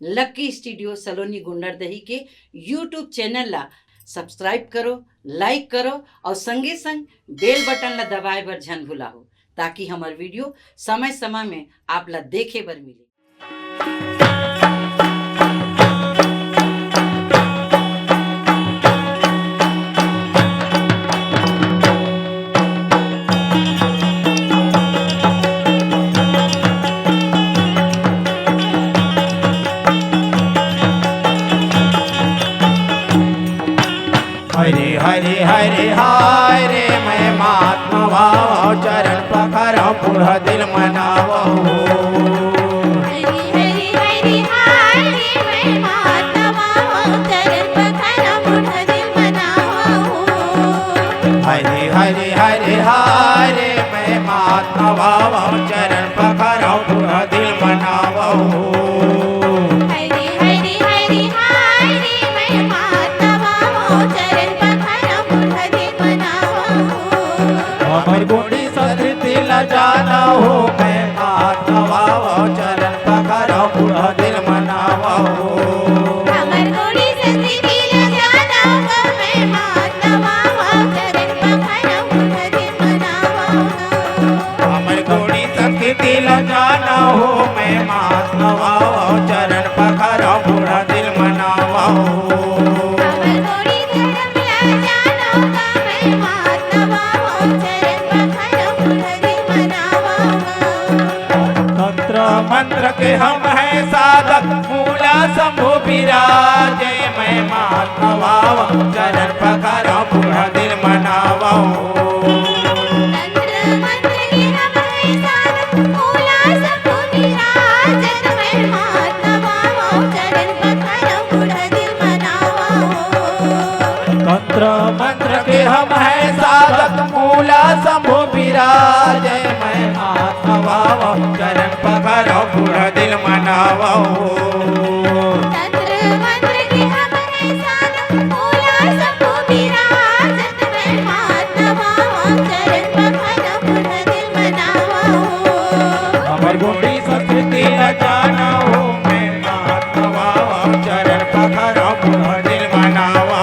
Lucky studio सलोनी गुंडरदही के YouTube channel ला subscribe करो, like करो और संगे संग बेल बटन ला दबाए बर झन भुलाओ, ताकि हमार वीडियो समय समय में आप ला देखे बर मिले। हरे हरे हरे हाय रे मैं महात्मा भाव चरण पखर पुरह दिल मनावो। हरे हरे हरे हाय रे मैं महात्मा भाव चरण पखर पुरह दिल मनावो। हरे हरे हरे हाय रे मैं महात्मा भाव चरण पखर पुरह दिल मनावो। हरे हरे हरे हाय रे मैं महात्मा भाव चरण पखर पुरह दिल मनावो। हमर गुणी संस्कृति ल जाना हो मैं महात्मा भाव चरण पखर पुरह दिल मनावो। हमर गोरी संस्कृति ल जाना हो मैं महात्मा भाव चरण पखर पुरह दिल मनावो। हमर गुणी संस्कृति ल जाना हो मैं महात्मा भाव चरण पखर पुरह दिल मनावो। हमर गोरी संस्कृति ल जाना हो मैं महात्मा भाव चरण पखर पुरह दिल मनावो। तंत्र मंत्र के हम हैं साधक मूला शंभु विराजे मैं महात्मा भाव चरण पखर पुरह दिल मनावो। तंत्र मंत्र के हम हैं साधक मूला शंभु विराजत मैं महात्मा भाव चरण पखर पुरह दिल मनावो। तंत्र मंत्र के हम हैं साधक मूला शंभु विराजे मैं महात्मा भाव चरण पखर पुरह दिल मनावो। तंत्र मंत्र के हम हैं साधक मूला शंभु विराजत मैं महात्मा भाव चरण पखर पुरह दिल मनावो। हमर गुणी संस्कृति ल जाना हो मैं महात्मा भाव चरण पखर पुरह दिल मनावो।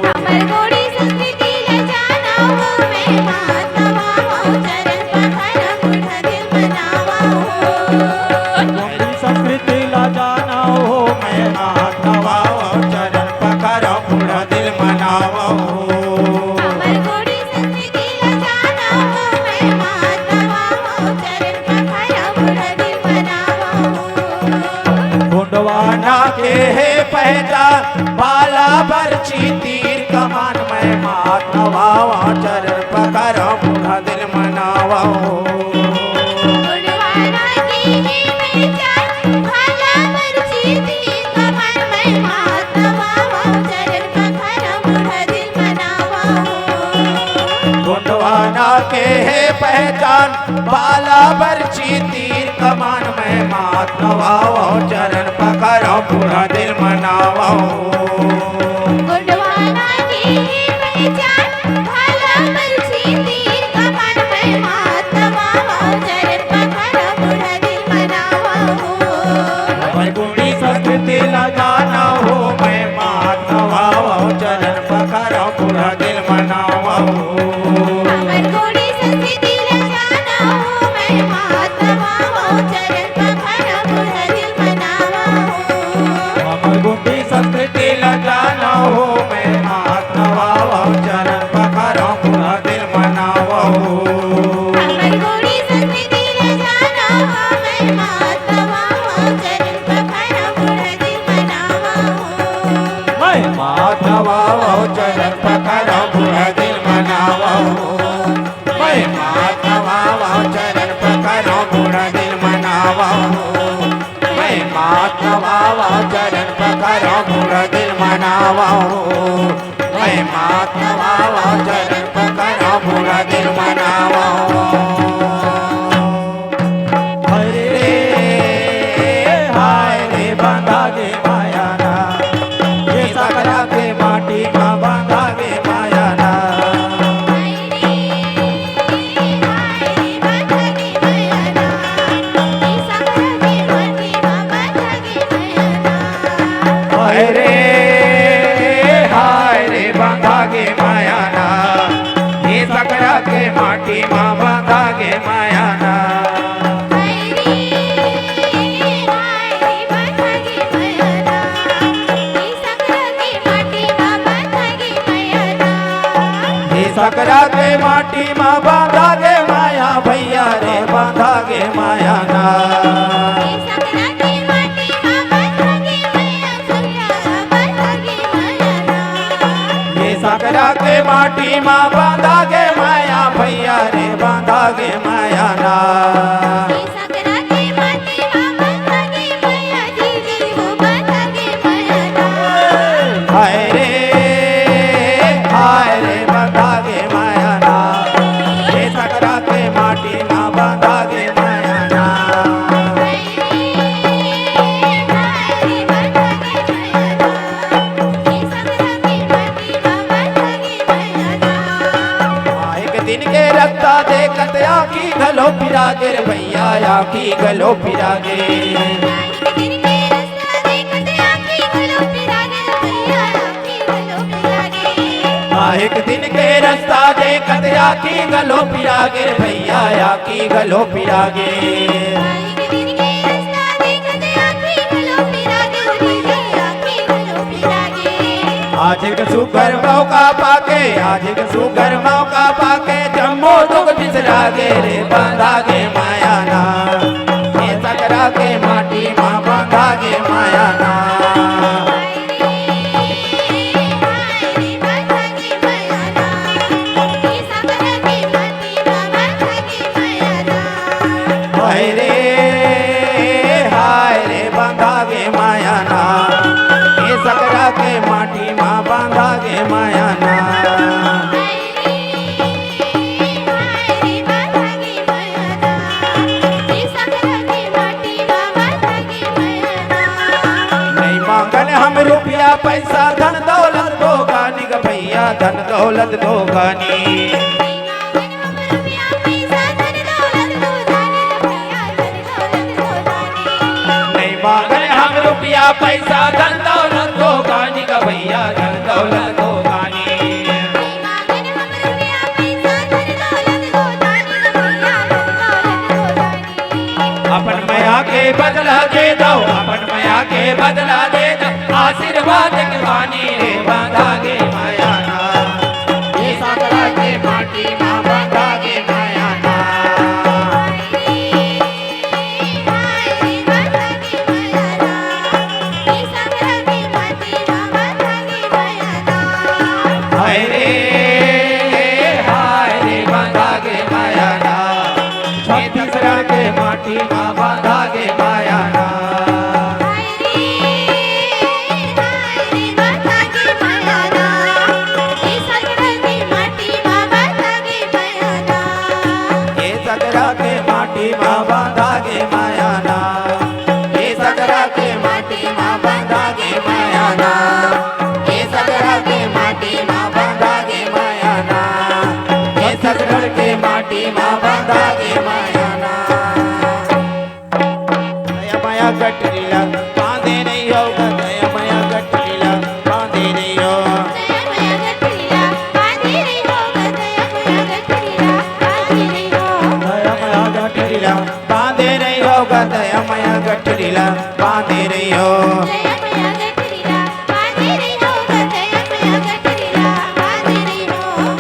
हमर गोरी संस्कृति ल जाना हो मैं महात्मा भाव चरण पखर पुरह दिल मनावो। गुणी संस्कृति ल जाना हो मैं महात्मा भाव चरण पखर पुरह दिल मनावो। हमर गोरी संस्कृति ल जाना हो मैं महात्मा भाव चरण पखर पुरह दिल मनावो। गुंडवाना के है पहचान बाला बरछी तीर कमान मैं महात्मा भाव चरण पखर पुरह दिल मनावो। गुणवाना की है पहचान भाला बरछी तीर कमान मैं महात्मा भाव चरण पखर पुरह दिल मनावो। गुंडवाना के है पहचान बाला बरछी तीर कमान मैं महात्मा भाव चरण पखर पुरह दिल मनावो। गुणवाना की है पहचान भाला बरछी तीर कमान मैं महात्मा भाव चरण पखर पुरह दिल मनावो। हमर गुणी संस्कृति ल जाना हो मैं महात्मा भाव चरण पखर पुरह दिल मनावो। हमर गोरी संस्कृति ल जाना हो मैं महात्मा भाव चरण पखर पुरह दिल मनावो। हमर गुणी संस्कृति ल जाना हो मैं महात्मा भाव चरण पखर पुरह दिल मनावो। हमर गोरी संस्कृति ल जाना हो मैं महात्मा भाव चरण पखर पुरह दिल मनावो। मैं महात्मा भाव चरण पखर पुरह दिल मनावो। मैं महात्मा भाव चरण पखर पुरह दिल मनावो। मैं महात्मा भाव चरण पखर पुरह दिल मनावो। मैं महात्मा भाव चरण पखर पुरह दिल मनावो। हरे हाय रे बंधा गे माया ना ये सकरा के माटी मा बंधा गे माया ना। हाय रे हाय रे बंधा गे माया ना, ई सकरा के माटी मा बंधा गे माटी माँ बांधा गे मायाना सकरा के माटी माँ बांधा गे माया भैया रे बांधा गे मायाना सकरा के माटी माँ बांधा गे माया भैया रे बांधा गे मायाना हाय रे बांधा गे मायाना ये सकरा के माटी माँ बांधा गे मायाना दिन के रखता देखत आखी गलो पिरागे रे भैया आखी गलो पिरागे एक दिन के रास्ता देखत आखी गलो पिरागे रे भैया आखी गलो पिरागे आज एक सुगर मौका पाके आज एक सुगर मौका पाके जम्मो दुख बिसरा गे रे बांधा गे मायाना ये सकरा के माटी माँ बांधा गे मायाना हाय रे बांधा गे मायाना ये सकरा के माटी माँ बांधा गे मायाना नहीं मांगन हम रुपया पैसा धन दौलत दो गानी ग भैया धन दौलत दो गानी मांगन हम रुपया पैसा धन दौलत दो गानी का भैया धन दौलत दो गानी अपन माया के बदला दे दो अपन माया के बदला दे दो आशीर्वाद के वाणी रे बांधा गे मायाना ये सकरा के माटी माँ बांधा गे मायाना हाय रे बांधा गे मायाना छत्तीसगढ़ के माटी माँ बांधा गे मायाना ये सकरा के माटी माँ बांधा गे मायाना ये सकरा के माटी माँ बांधा गे मायाना ये सकरा के माटी माँ बांधा गे मायाना ये सकरा के माटी माँ बांधा गे मायाना दया माया गठरीला बांधे नहीं होगा दया माया गठरीला बांधे नहीं हो दया माया गठरीला बांधे नहीं होगा दया माया गठरीला बांधे नहीं हो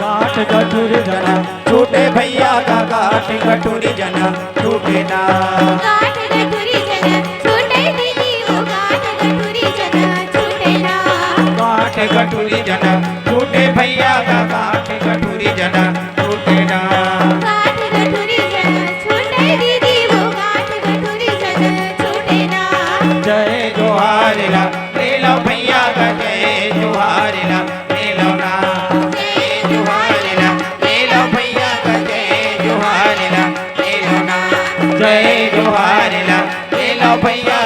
गाठ गठुरी जना छूटे भैया का गाठ गठुरी जना छूटे ना गाठ गठुरी जना छूटे भैया का गाठ गठुरी जना छूटे ना जय जोहार ला ले लो भैया का जय जोहार ला ले लो ना जय जोहार ला ले लो भैया का जय जोहार ला ले लो ना जय जोहार ला ले लो भैया